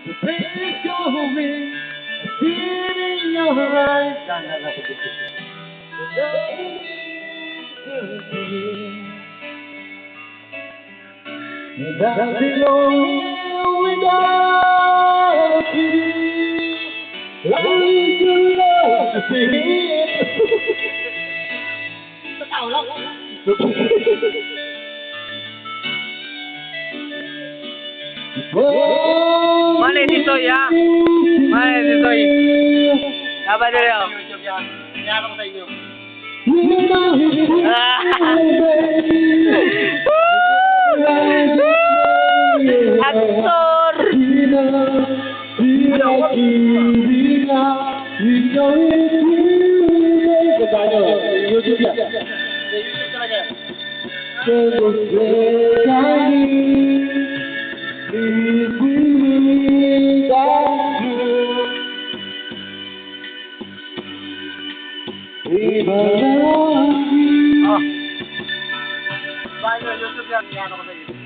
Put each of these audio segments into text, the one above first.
The place you're in, I see it in your eyes. And I'll be lonely without you. I need your love to sing it. Mana si Soy, ha? Mana si Soy? Apa dia? Kaya ako sa inyo. Aktor! YouTube yan. YouTube talaga. Paano YouTube yan? Kaya ako sa YouTube.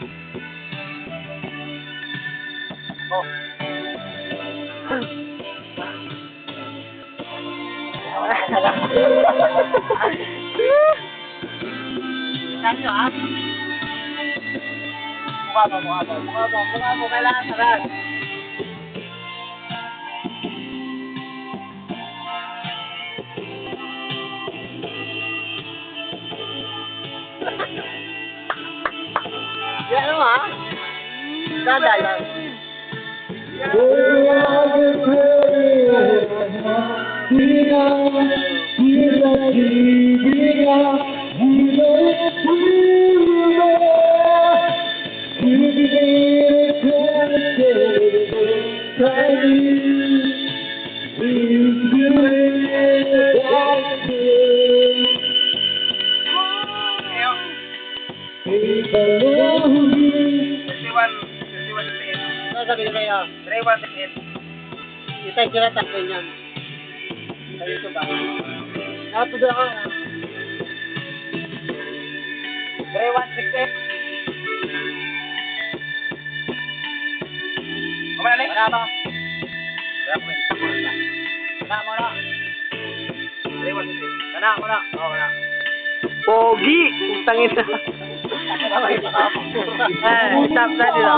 Oh. Saan nyo, ha? Mukha mo, kailangan sarap. Yan mo, ha? Sada yan. Ano sabi ko kayo? 3-1-8. Isang kira takbo niyan. Sa YouTube ba? Nakatudo ako. 3-1-6-8. Kumalik? Wala ba? Kana mo na. 3-1-6-8. Kana mo na. Oo, kana. Pogi! Tangin na. Stop na nila.